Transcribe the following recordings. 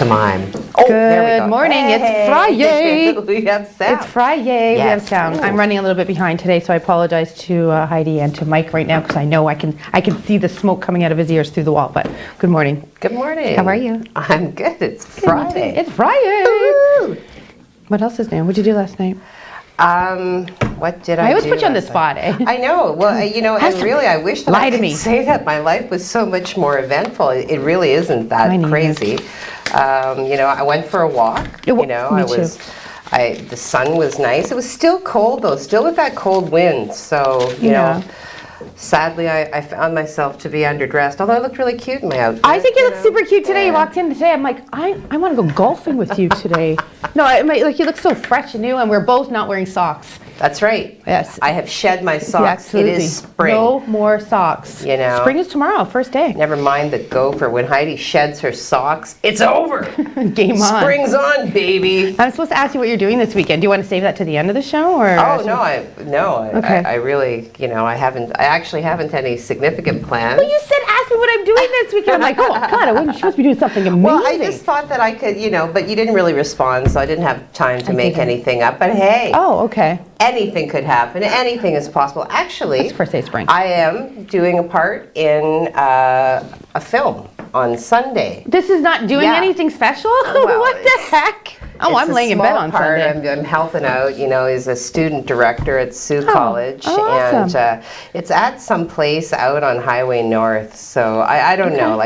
pantomime. Oh, there we go. Good morning. Hey. It's Friday. We have sound. It's Friday. Yes. We have sound. I'm running a little bit behind today, so I apologize to Heidi and to Mike right now because I know I can see the smoke coming out of his ears through the wall. But good morning. Good morning. How are you? I'm good. It's Friday. It's Friday. Woo. What else is new? What did you do last night? What did I do? I always put you on the spot, eh? I know. Well, and really, I wish that Lie I to could me. say that my life was so much more eventful. It really isn't that Mine either. crazy. I went for a walk. Me too. The sun was nice. It was still cold though, still with that cold wind. So you know. Sadly, I found myself to be underdressed, although I looked really cute in my outfit. I think you look super cute today. You walked in today. I'm like, I want to go golfing with you today. No, you look so fresh and new, and we're both not wearing socks. That's right. Yes. I have shed my Yeah, socks. absolutely. It is spring. No more socks. Spring is tomorrow, first day. Never mind the gopher. When Heidi sheds her socks, it's over. Game on. Spring's on, baby. I'm supposed to ask you what you're doing this weekend. Do you want to save that to the end of the show, or? Oh no, Okay. I really, I actually haven't any significant plans. Well, you said ask me what I'm doing this weekend. I'm like, oh God, I wasn't supposed to be doing something amazing. Well, I just thought that I could, but you didn't really respond, so I didn't have time to make anything up. But hey. Oh, okay. Anything could happen. Anything is possible. Actually, It's first day spring. I am doing a part in a film on Sunday. This is not doing anything special? Well, what the heck? Oh, I'm laying in bed on Sunday. I'm helping out, as a student director at Sault College. Awesome. And it's at some place out on Highway North. So I don't know.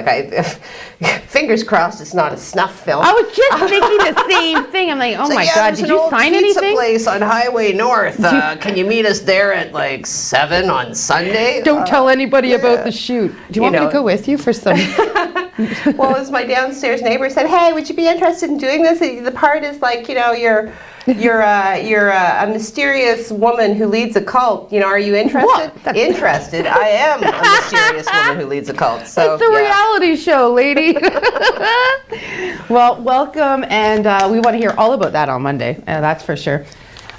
Fingers crossed it's not a snuff film. I was just thinking the same thing. I'm like, oh my God, did you sign anything? There's a place on Highway North. Can you meet us there at 7 on Sunday? Don't tell anybody about the shoot. Do you want me to go with you for some? Well, as my downstairs neighbor said, hey, would you be interested in doing this? The part is you're a mysterious woman who leads a cult. Are you interested? What? Interested. I am a mysterious woman who leads a cult. So it's a reality show, lady. Well, welcome, and we want to hear all about that on Monday. That's for sure.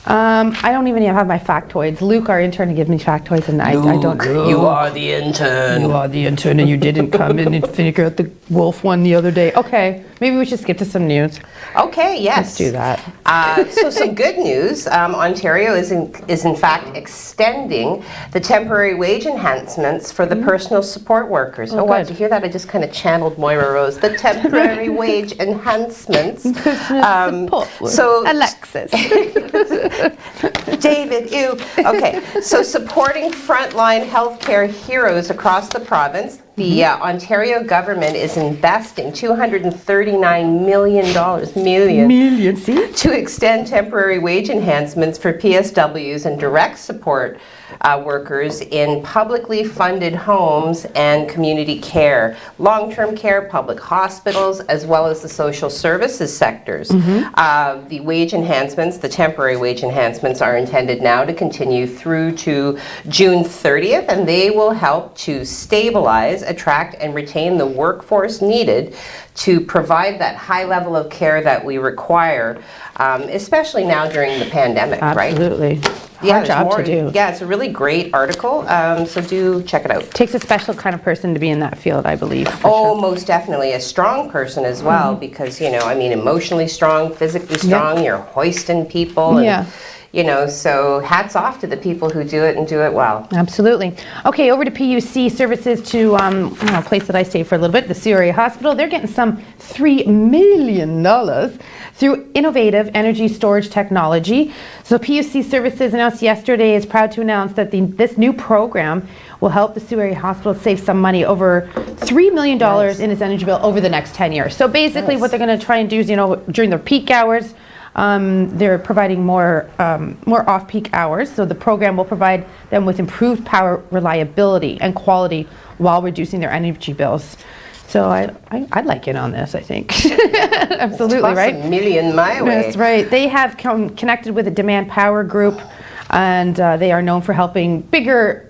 I don't even have my factoids. Luke, our intern, gave me factoids, and I don't know. You are the intern. You are the intern, and you didn't come in and figure out the wolf one the other day. Okay, maybe we should skip to some news. Okay, yes. Let's do that. So some good news. Ontario is in fact extending the temporary wage enhancements for the personal support workers. Oh, wow, did you hear that? I just kind of channeled Moira Rose. The temporary wage enhancements. So Alexis. David, ew. Okay, so supporting frontline healthcare heroes across the province, the Ontario government is investing $239 million See? to extend temporary wage enhancements for PSWs and direct support workers in publicly funded homes and community care, long-term care, public hospitals, as well as the social services sectors. The wage enhancements, the temporary wage enhancements, are intended now to continue through to June 30th, and they will help to stabilize, attract, and retain the workforce needed to provide that high level of care that we require, especially now during the pandemic, right? Absolutely. Yeah, Hard job to do. Yeah, it's a really great article, so do check it out. Takes a special kind of person to be in that field, I believe. Oh, most definitely. A strong person as well, because, emotionally strong, physically strong, you're hoisting people. And, so hats off to the people who do it and do it well. Absolutely. Okay, over to PUC services to a place that I stay for a little bit, the Sault Area Hospital. They're getting some $3 million through innovative energy storage technology. So PUC Services announced yesterday is proud to announce that this new program will help the Sault Area Hospital save some money, over $3 million in its energy bill over the next 10 years. So basically what they're going to try and do is, during their peak hours, they're providing more off-peak hours. So the program will provide them with improved power reliability and quality while reducing their energy bills. So I'd like in on this, I think. Absolutely, right? $1 million my way. That's right. They have connected with a demand power group, and they are known for helping bigger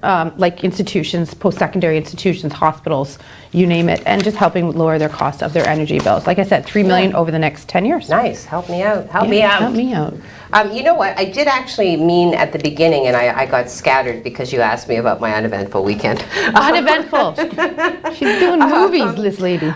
institutions, post-secondary institutions, hospitals, you name it, and just helping lower their cost of their energy bills. Like I said, $3 million over the next 10 years. Nice. Help me out. Help me out. Help me out. You know what? I did actually mean at the beginning, and I got scattered because you asked me about my uneventful weekend. Uneventful. She's doing movies, this lady.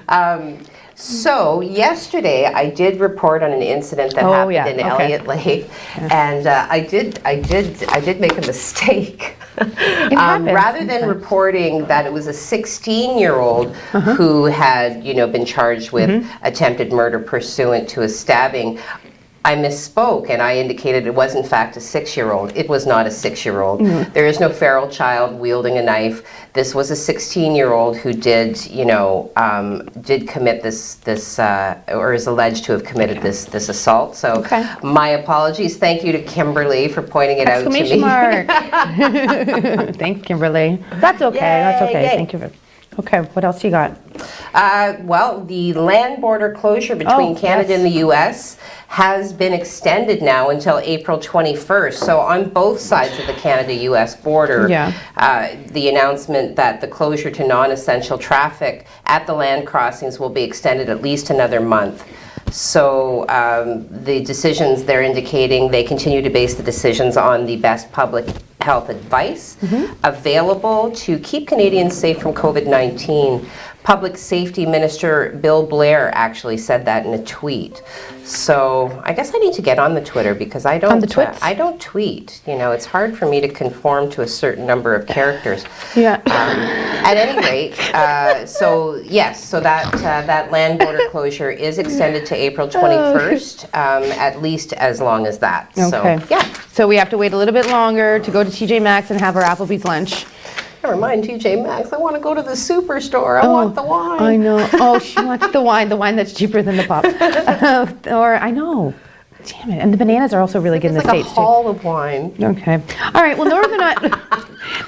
So yesterday, I did report on an incident that Oh, happened yeah, in okay. Elliott Lake, and I did make a mistake. happens Rather than sometimes. reporting that it was a 16-year-old who had, been charged with attempted murder pursuant to a stabbing, I misspoke and I indicated it was in fact a 6-year-old. It was not a 6-year-old. There is no feral child wielding a knife. This was a 16-year-old who did commit this or is alleged to have committed this assault. So my apologies. Thank you to Kimberly for pointing it out to me. Exclamation mark. Thanks, Kimberly. That's okay. That's okay. Yay. Thank you. Okay, what else you got? Well, the land border closure between Canada and the U.S. has been extended now until April 21st. So on both sides of the Canada-U.S. border, the announcement that the closure to non-essential traffic at the land crossings will be extended at least another month. So the decisions they're indicating, they continue to base the decisions on the best public health advice available to keep Canadians safe from COVID-19. Public Safety Minister Bill Blair actually said that in a tweet. So I guess I need to get on the Twitter because I don't. On the twits? I don't tweet. It's hard for me to conform to a certain number of characters. Yeah. At any rate, so yes, so that land border closure is extended to April 21st, at least as long as that. Okay. So yeah. So we have to wait a little bit longer to go to TJ Maxx and have our Applebee's lunch. Never mind TJ Maxx. I want to go to the superstore. I want the wine. I know. Oh, she wants the wine that's cheaper than the pop. Or I know. Damn it. And the bananas are also really good in the It's like States a haul of wine. Okay. All right. Well,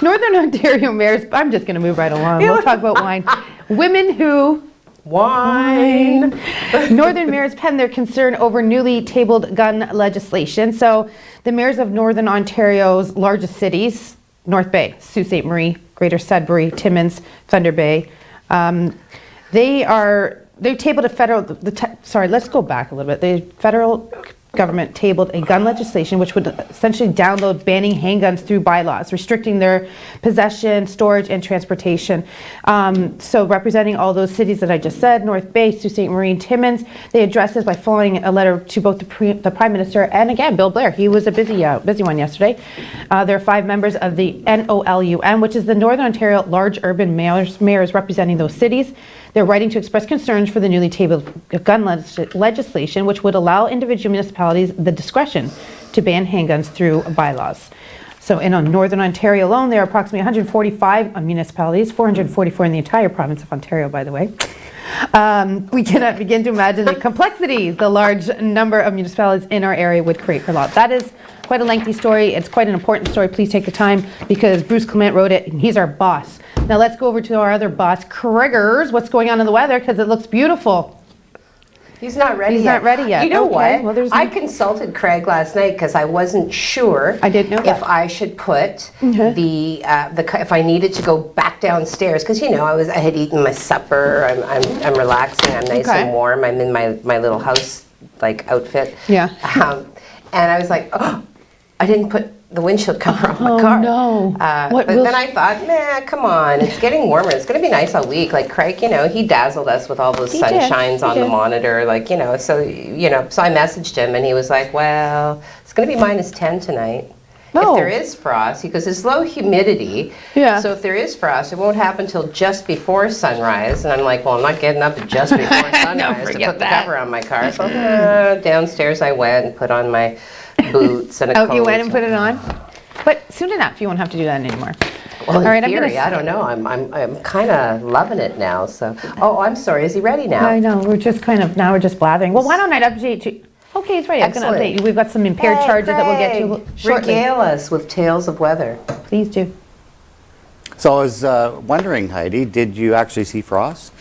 Northern Ontario mayors, I'm just going to move right along. We'll talk about wine. Women who... Wine. Northern mayors penned their concern over newly tabled gun legislation. So the mayors of Northern Ontario's largest cities, North Bay, Sault Ste. Marie, Greater Sudbury, Timmins, Thunder Bay, they've tabled a federal, let's go back a little bit. The federal government tabled a gun legislation which would essentially download banning handguns through bylaws, restricting their possession, storage, and transportation. So representing all those cities that I just said, North Bay, Sault Ste. Marie, and Timmins, they addressed this by forwarding a letter to both the Prime Minister and again, Bill Blair. He was a busy one yesterday. There are 5 members of the NOLUM, which is the Northern Ontario Large Urban Mayors representing those cities. They're writing to express concerns for the newly tabled gun legislation, which would allow individual municipalities the discretion to ban handguns through bylaws. So in Northern Ontario alone, there are approximately 145 municipalities, 444 in the entire province of Ontario, by the way. We cannot begin to imagine the complexity the large number of municipalities in our area would create for law. That is quite a lengthy story. It's quite an important story. Please take the time because Bruce Clement wrote it and he's our boss. Now let's go over to our other boss, Craigers. What's going on in the weather? Because it looks beautiful. He's not ready yet. He's not ready yet. You know Okay, what? well, I consulted Craig last night because I wasn't sure I didn't know if that. I should put if I needed to go back downstairs because I had eaten my supper. I'm relaxing. I'm nice and warm. I'm in my little house outfit. Yeah. And I was like, oh, I didn't put the windshield cover on my car. No. But then I thought, nah, come on. It's getting warmer. It's going to be nice all week. Like Craig, he dazzled us with all those sunshines on the monitor. So I messaged him and he was like, well, it's going to be -10 tonight. If there is frost, because it's low humidity. Yeah. So if there is frost, it won't happen until just before sunrise. And I'm like, well, I'm not getting up just before sunrise to put the cover on my car. So downstairs I went and put on my boots and a coat. Oh, you went and put it on? But soon enough, you won't have to do that anymore. Well, in theory, I don't know. I'm kind of loving it now. So, I'm sorry. Is he ready now? I know. We're just we're just blathering. Well, why don't I update you? Okay, it's ready. Excellent. I'm going to update you. We've got some impaired charges that we'll get to shortly. Regale us with tales of weather. Please do. So I was wondering, Heidi, did you actually see frost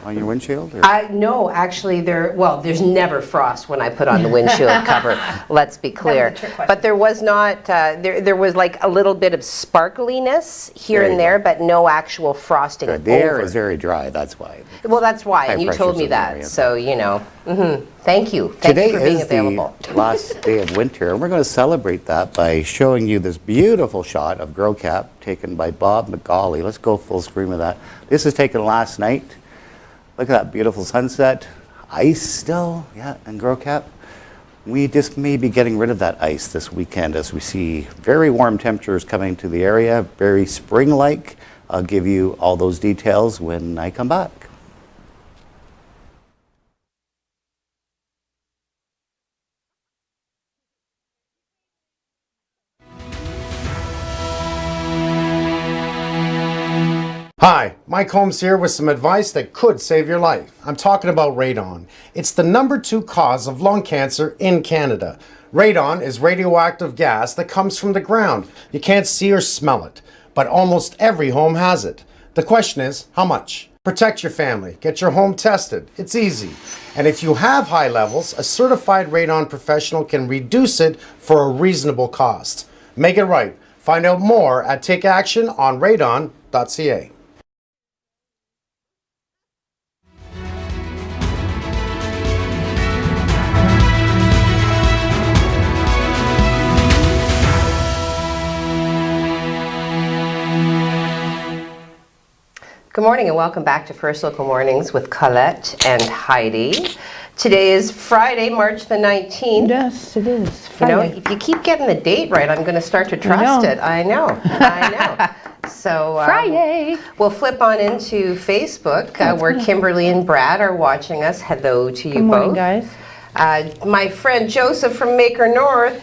on your windshield? Or? No, actually, there's never frost when I put on the windshield cover. Let's be clear. But there was not. There was like a little bit of sparkliness here and there, but no actual frosting. The air is very dry. That's why. Well, that's why, and you told me that. So Thank you. Thank you for being available. Today is the last day of winter, and we're going to celebrate that by showing you this beautiful shot of Grow Cap taken by Bob McGauley. Let's go full screen with that. This is taken last night. Look at that beautiful sunset. ice still, yeah, and grow cap. We just may be getting rid of that ice this weekend as we see very warm temperatures coming to the area, very spring-like. I'll give you all those details when I come back. Hi, Mike Holmes here with some advice that could save your life. I'm talking about radon. It's the #2 cause of lung cancer in Canada. Radon is radioactive gas that comes from the ground. You can't see or smell it, but almost every home has it. The question is, how much? Protect your family. Get your home tested. It's easy. And if you have high levels, a certified radon professional can reduce it for a reasonable cost. Make it right. Find out more at takeactiononradon.ca. Good morning and welcome back to First Local Mornings with Colette and Heidi. Today is Friday, March the 19th. Yes, it is. You know, Friday. if you keep getting the date right, I'm going to start to trust it. I know. So Friday. We'll flip on into Facebook where Kimberly and Brad are watching us. Hello to you Good morning, both. guys. My friend Joseph from Maker North.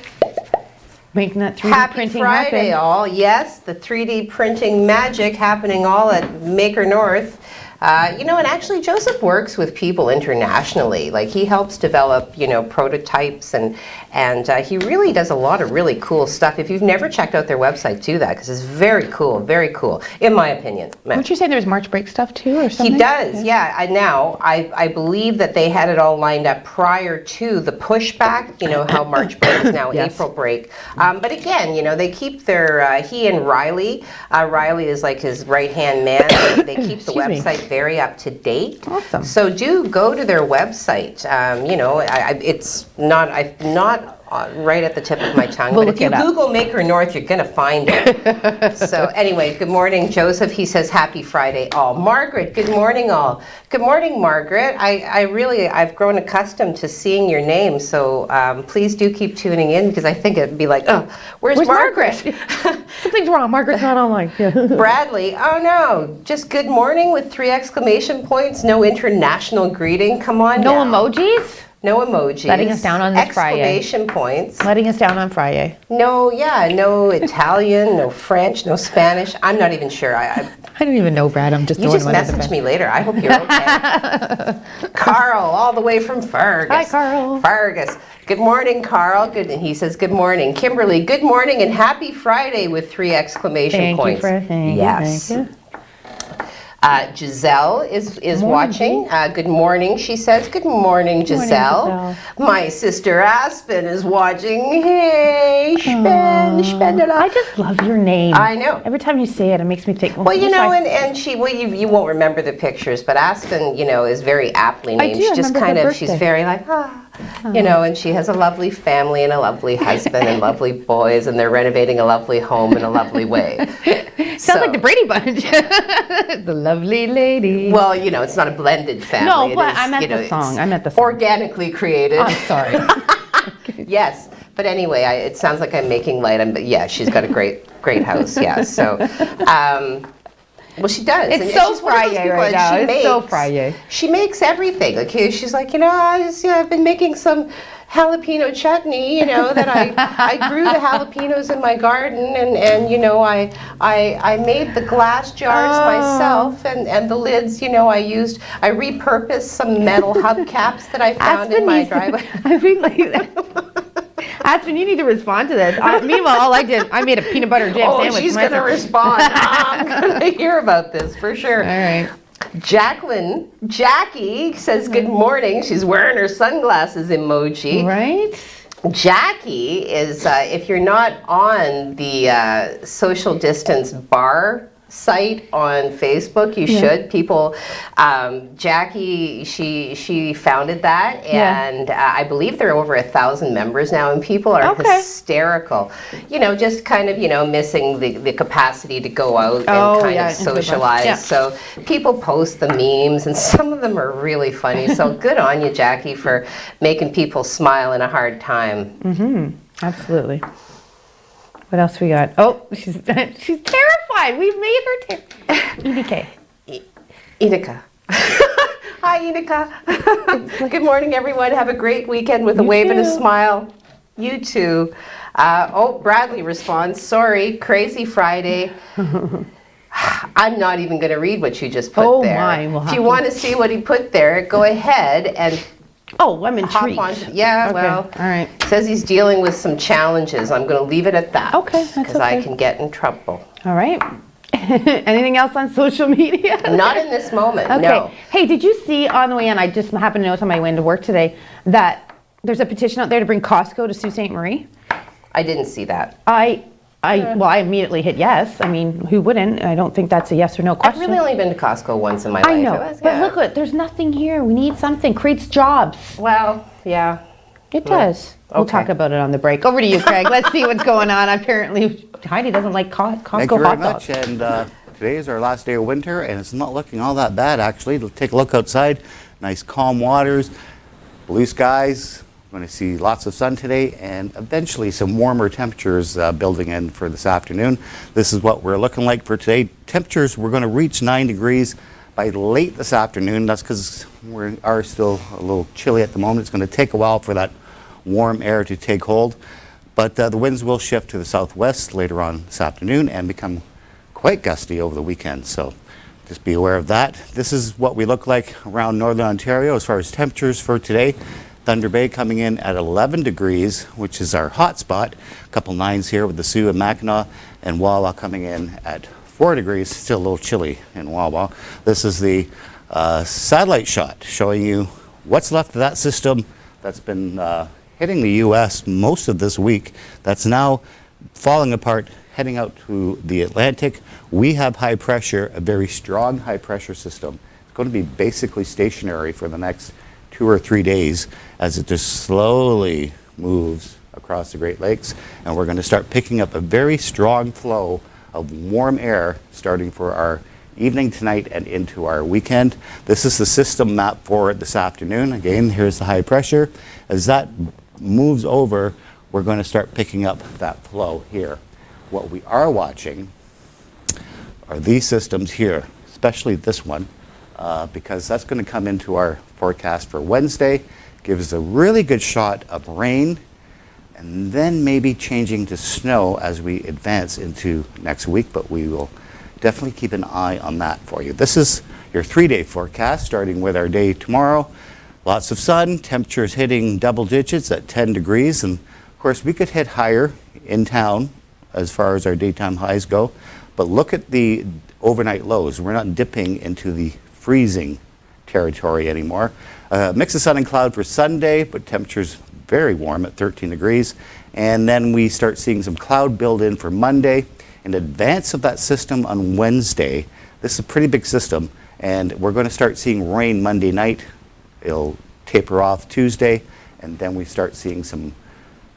Making that 3D Happy printing Friday, happen. all. Yes, the 3D printing magic happening all at Maker North. You know, and actually Joseph works with people internationally. Like he helps develop, you know, prototypes and he really does a lot of really cool stuff. If you've never checked out their website, do that because it's very cool, in my opinion. Weren't you saying there was March break stuff too or something? He does, yeah. I believe that they had it all lined up prior to the pushback, you know, how March break is now Yes. April break. But again, you know, they keep their, he and Riley is like his right-hand man. They keep the Excuse me. website very up to date. Awesome. So do go to their website. You know, it's not right at the tip of my tongue. We'll But look if you it up. Google Maker North, you're going to find it. So anyway, good morning, Joseph. He says, happy Friday, all. Margaret, good morning, all. Good morning, Margaret. I've grown accustomed to seeing your name, so please do keep tuning in because I think it'd be like, oh, where's Margaret? Something's wrong. Margaret's not online. Yeah. Bradley, oh no, just good morning with 3 exclamation points, no international greeting. Come on No now. emojis? No emojis. Letting us down on this Friday. Exclamation points. Letting us down on Friday. No, yeah, no Italian, no French, no Spanish. I'm not even sure. I don't even know, Brad. I'm just You throwing just one at the message bed. me later. I hope you're okay. Carl, all the way from Fergus. Hi, Carl. Fergus. Good morning, Carl. Good. He says good morning. Kimberly, good morning and happy Friday with 3 exclamation Thank points. you, Fred. Thank you, Yes. thank you. Giselle is Morning, watching. Good morning, she says. Good morning, Giselle. Giselle. My sister Aspen is watching. Hey, Spendela. I just love your name. I know. Every time you say it, it makes me think. Well, you who's know, my- and she, well, you won't remember the pictures, but Aspen, you know, is very aptly named. do, She's I just remember her kind of, she's birthday. very like, you know, and she has a lovely family and a lovely husband and lovely boys, and they're renovating a lovely home in a lovely way. Sounds like the Brady Bunch. The lovely lady. Well, you know, it's not a blended family. No, It but is, I meant you know, the song. it's I meant the song. organically created. I'm sorry. Yes, but anyway, it sounds like I'm making light. But yeah, she's got a great house. Yeah, so. Well, she does. It's and so she's one of those Friday people right that now. she It's so makes- Friday. She makes everything. Like she's like, you know, I've been making some jalapeno chutney. You know that I grew the jalapenos in my garden, and you know I made the glass jars myself, and the lids. You know I repurposed some metal hubcaps that I found in my driveway. I think like Aspen, you need to respond to this. Meanwhile, all I did, I made a peanut butter jam Oh, sandwich. she's gonna respond. I'm gonna hear about this for sure. All right. Jackie says good morning. She's wearing her sunglasses emoji. Right? Jackie is, if you're not on the social distance bar site on Facebook. You should. People, Jackie, she founded that, and I believe there are over 1,000 members now, and people are hysterical. You know, just kind of, you know, missing the capacity to go out and kind of socialize. So people post the memes, and some of them are really funny. So good on you, Jackie, for making people smile in a hard time. Absolutely. What else we got? Oh, she's terrified. We've made her EDK. Enika. Hi, Enika. Good morning, everyone. Have a great weekend with a wave and a smile. You too. Bradley responds, sorry, crazy Friday. I'm not even going to read what you just put there. If you want to see what he put there, go ahead and I'm intrigued. Well, all right. Says he's dealing with some challenges. I'm going to leave it at that. Okay, that's because I can get in trouble. All right. Anything else on social media? Not in this moment, no. Hey, did you see on the way in, I just happened to notice on my way into work today, that there's a petition out there to bring Costco to Sault Ste. Marie? I didn't see that. I immediately hit yes. I mean, who wouldn't? I don't think that's a yes or no question. I've really only been to Costco once in my life. I know, but look, there's nothing here. We need something. Creates jobs. Well, yeah. It does. We'll talk about it on the break. Over to you, Craig. Let's see what's going on. Apparently, Heidi doesn't like Costco hot dogs. Thank you very much. And today is our last day of winter, and it's not looking all that bad, actually. Take a look outside. Nice calm waters, blue skies. We're going to see lots of sun today, and eventually some warmer temperatures building in for this afternoon. This is what we're looking like for today. Temperatures, we're going to reach 9 degrees by late this afternoon. That's because we are still a little chilly at the moment. It's going to take a while for that warm air to take hold. But the winds will shift to the southwest later on this afternoon and become quite gusty over the weekend. So just be aware of that. This is what we look like around northern Ontario as far as temperatures for today. Thunder Bay coming in at 11 degrees, which is our hot spot. A couple nines here with the Sioux and Mackinac, and Wawa coming in at 4 degrees, still a little chilly in Wawa. This is the satellite shot showing you what's left of that system that's been hitting the U.S. most of this week. That's now falling apart, heading out to the Atlantic. We have high pressure, a very strong high pressure system. It's going to be basically stationary for the next 2 or 3 days as it just slowly moves across the Great Lakes, and we're going to start picking up a very strong flow of warm air starting for our evening tonight and into our weekend. This is the system map for this afternoon. Again, here's the high pressure. As that moves over, we're going to start picking up that flow here. What we are watching are these systems here, especially this one, because that's going to come into our forecast for Wednesday, gives us a really good shot of rain, and then maybe changing to snow as we advance into next week, but we will definitely keep an eye on that for you. This is your 3-day forecast, starting with our day tomorrow. Lots of sun, temperatures hitting double digits at 10 degrees, and of course we could hit higher in town as far as our daytime highs go, but look at the overnight lows. We're not dipping into the freezing territory anymore. Mix of sun and cloud for Sunday, but temperatures very warm at 13 degrees. And then we start seeing some cloud build in for Monday. In advance of that system on Wednesday, this is a pretty big system, and we're going to start seeing rain Monday night. It'll taper off Tuesday, and then we start seeing some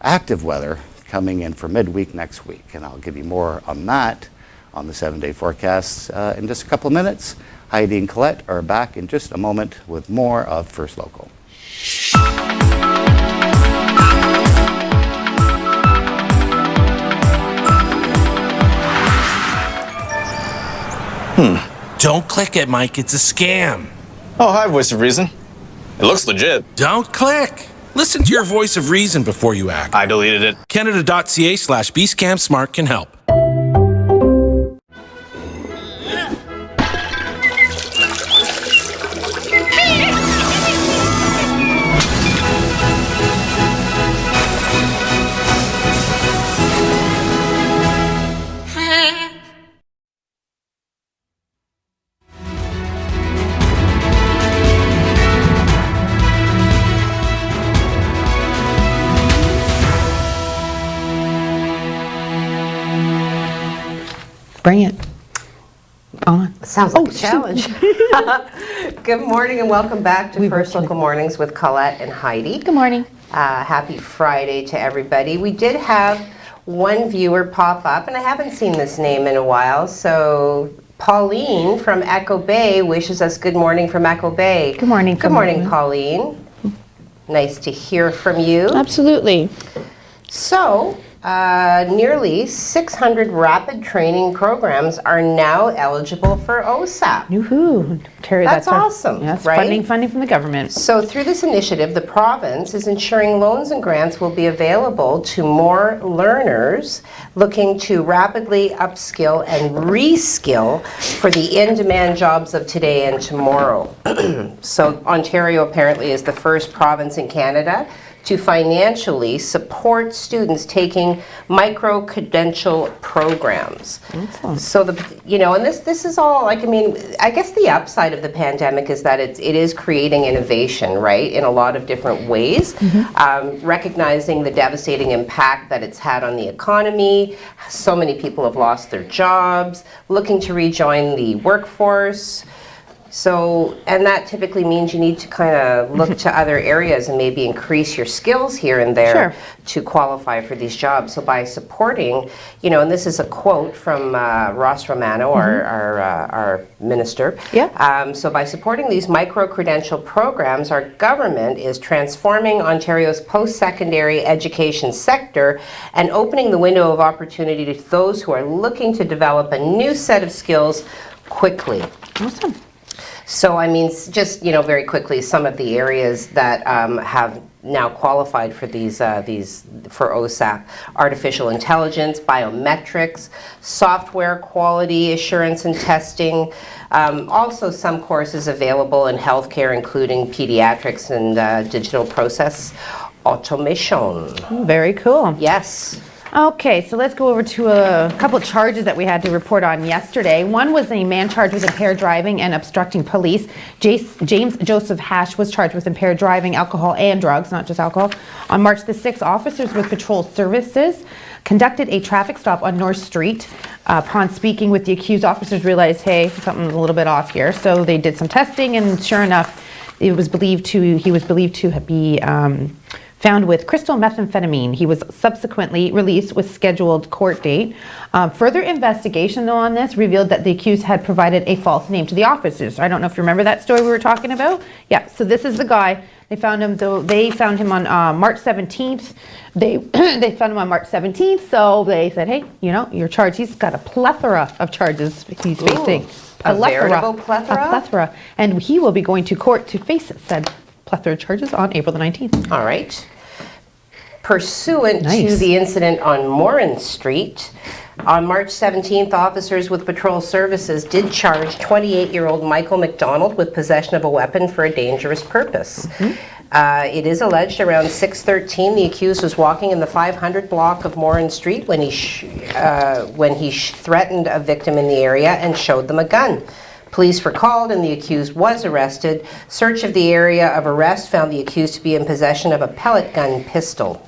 active weather coming in for midweek next week. And I'll give you more on that on the 7-day forecast in just a couple of minutes. Heidi and Colette are back in just a moment with more of First Local. Don't click it, Mike. It's a scam. Oh, hi, Voice of Reason. It looks legit. Don't click. Listen to your voice of reason before you act. I deleted it. Canada.ca/BScamSmart can help. Bring it. On. Sounds like a challenge. Good morning and welcome back to First Local Mornings with Colette and Heidi. Good morning. Happy Friday to everybody. We did have one viewer pop up, and I haven't seen this name in a while, so Pauline from Echo Bay wishes us good morning from Echo Bay. Good morning. Good morning, Pauline. Nice to hear from you. Absolutely. So, nearly 600 rapid training programs are now eligible for OSAP. Woohoo. Terry, That's awesome, Yes, right? funding from the government. So through this initiative, the province is ensuring loans and grants will be available to more learners looking to rapidly upskill and reskill for the in-demand jobs of today and tomorrow. So Ontario apparently is the first province in Canada to financially support students taking micro-credential programs. Excellent. So and this is all, like, I mean, I guess the upside of the pandemic is that it is creating innovation, right, in a lot of different ways, recognizing the devastating impact that it's had on the economy. So many people have lost their jobs, looking to rejoin the workforce. So, and that typically means you need to kind of look to other areas and maybe increase your skills here and there to qualify for these jobs. So by supporting, and this is a quote from Ross Romano, our minister. Yeah. So by supporting these micro-credential programs, our government is transforming Ontario's post-secondary education sector and opening the window of opportunity to those who are looking to develop a new set of skills quickly. Awesome. So, I mean, just, very quickly, some of the areas that have now qualified for these for OSAP: artificial intelligence, biometrics, software quality assurance and testing. Also, some courses available in healthcare, including pediatrics and digital process automation. Very cool. Yes. Okay, so let's go over to a couple of charges that we had to report on yesterday. One was a man charged with impaired driving and obstructing police. James Joseph Hash was charged with impaired driving, alcohol and drugs, not just alcohol. On March the 6th, officers with patrol services conducted a traffic stop on North Street. Upon speaking with the accused, officers realized, hey, something's a little bit off here. So they did some testing, and sure enough, he was believed to be found with crystal methamphetamine. He was subsequently released with scheduled court date. Further investigation, though, on this revealed that the accused had provided a false name to the officers. I don't know if you remember that story we were talking about. Yeah, so this is the guy. They found him on March 17th. They found him on March 17th, so they said, hey, you're charged. He's got a plethora of charges he's facing. A veritable plethora? A plethora. And he will be going to court to face said plethora of charges on April the 19th. All right. Pursuant to Nice. the incident on Morin Street, on March 17th, officers with patrol services did charge 28-year-old Michael McDonald with possession of a weapon for a dangerous purpose. It is alleged around 6:13 the accused was walking in the 500 block of Morin Street when he threatened a victim in the area and showed them a gun. Police were called and the accused was arrested. Search of the area of arrest found the accused to be in possession of a pellet gun pistol.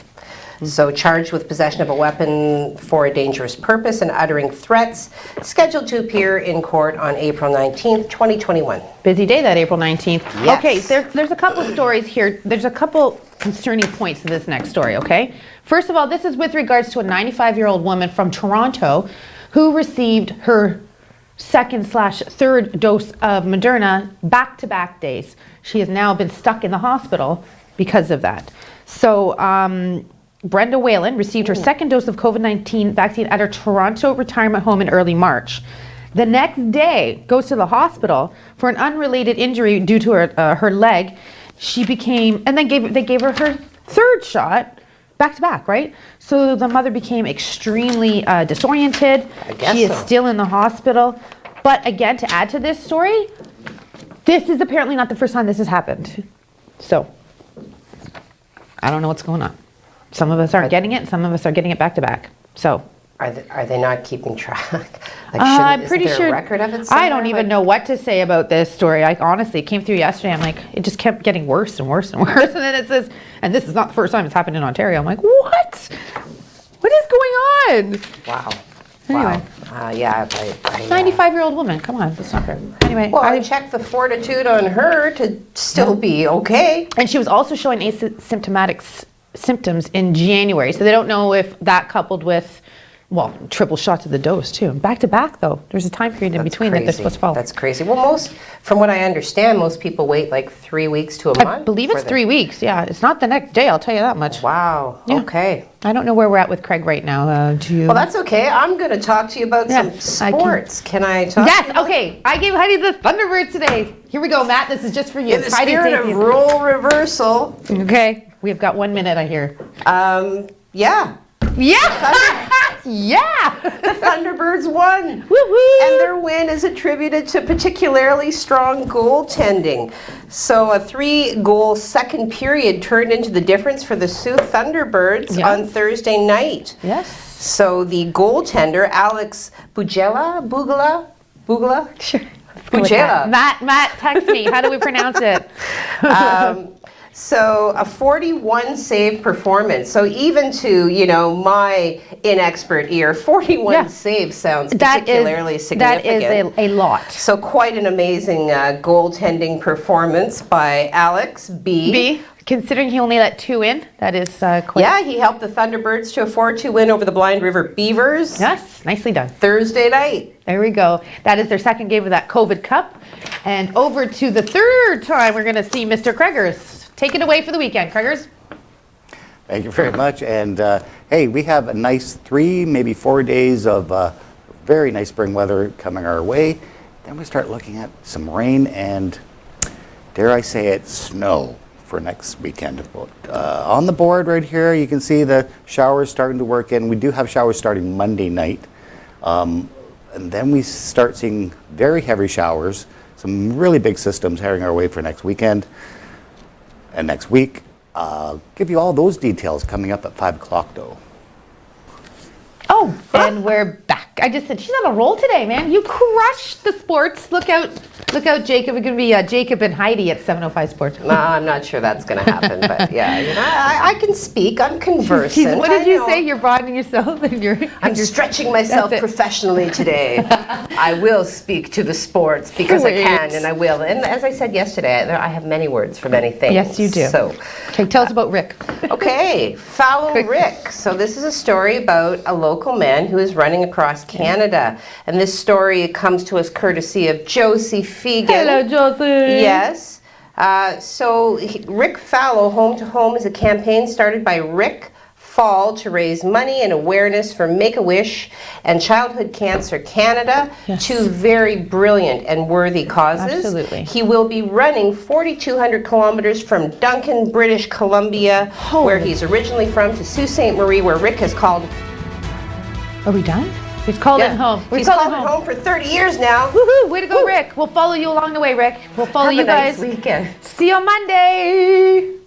So charged with possession of a weapon for a dangerous purpose and uttering threats, scheduled to appear in court on April 19th, 2021. Busy day that April 19th. Yes. Okay, there's a couple stories here. There's a couple concerning points to this next story, okay? First of all, this is with regards to a 95-year-old woman from Toronto who received her second/third dose of Moderna back-to-back days. She has now been stuck in the hospital because of that. So Brenda Whalen received her second dose of COVID-19 vaccine at her Toronto retirement home in early March. The next day, goes to the hospital for an unrelated injury due to her leg. And then they gave her her third shot back to back, right? So the mother became extremely disoriented. I guess she is so. still in the hospital. But again, to add to this story, this is apparently not the first time this has happened. So I don't know what's going on. Some of us aren't getting it. Some of us are getting it back to back. So Are they not keeping track? Like, I'm pretty isn't there sure. a record of it I somewhere? don't even Like- know what to say about this story. Honestly, it came through yesterday. I'm like, it just kept getting worse and worse and worse. And then it says, and this is not the first time it's happened in Ontario. I'm like, what? What is going on? Wow. Anyway. Yeah. 95-year-old woman. Come on, that's not fair. Anyway, Well, I checked the fortitude on her to still be okay. and she was also showing asymptomatic symptoms in January. So they don't know if that coupled with, well, triple shots of the dose too. Back to back though. There's a time period in between that they're supposed to follow. That's crazy. Well, from what I understand, most people wait like 3 weeks to a month. I believe it's 3 weeks. Yeah, it's not the next day. I'll tell you that much. Wow. Yeah. Okay. I don't know where we're at with Craig right now. Do you? Well, that's okay. I'm going to talk to you about Yes, some I can. sports. Can I talk? to you Yes. about- Okay. I gave Heidi the Thunderbirds today. Here we go, Matt. This is just for you. In the Heidi's spirit taking of you. role reversal, Okay. We've got 1 minute. I hear. yeah, Yeah. Yeah. the Thunderbirds won. Woo-hoo. And their win is attributed to particularly strong goaltending. So a 3-goal second period turned into the difference for the Sault Thunderbirds Yeah. on Thursday night. Yes. So the goaltender, Alex Bugela? Sure. Let's go with that. Bugela. Matt, text me. How do we pronounce it? So a 41 save performance. So even to, my inexpert ear, 41 Yeah. saves sounds That particularly is significant. a lot. So quite an amazing goaltending performance by Alex B. B, considering he only let 2 in, that is quite. Yeah, he helped the Thunderbirds to a 4-2 win over the Blind River Beavers Yes, nicely done. Thursday night. There we go. That is their second game of that COVID Cup. And over to the third time we're going to see Mr. Kreggers. Take it away for the weekend, Kreggers. Thank you very much. And hey, we have a nice 3, maybe 4 days of very nice spring weather coming our way. Then we start looking at some rain and, dare I say it, snow for next weekend. On the board right here, you can see the showers starting to work in. We do have showers starting Monday night. And then we start seeing very heavy showers, some really big systems heading our way for next weekend and next week. I'll give you all those details coming up at 5 o'clock though. Oh, and we're back. I just said, she's on a roll today, man. You crushed the sports. Look out, Jacob. It's going to be Jacob and Heidi at 7:05 Sports. No, I'm not sure that's going to happen, but yeah, I can speak. I'm conversant. What did I you know. say? You're broadening yourself and you're... I'm stretching myself That's it. professionally today. I will speak to the sports because I can, Sweet. and I will. And as I said yesterday, I have many words for many things. Yes, you do. So, Okay, tell us about Rick. okay, Follow Rick. So this is a story about a local man who is running across Canada. And this story comes to us courtesy of Josie Fegan. Hello, Josie. Yes. Rick Fallow Home to Home is a campaign started by Rick Fall to raise money and awareness for Make-A-Wish and Childhood Cancer Canada, Yes. 2 very brilliant and worthy causes. Absolutely. He will be running 4,200 kilometers from Duncan, British Columbia, where he's originally from, to Sault Ste. Marie, where Rick has called... Are we done? He's called it home. He's called it home for 30 years now. Woohoo! Way to go, Rick. We'll follow you along the way, Rick. We'll follow Have you a nice guys. weekend. See you on Monday.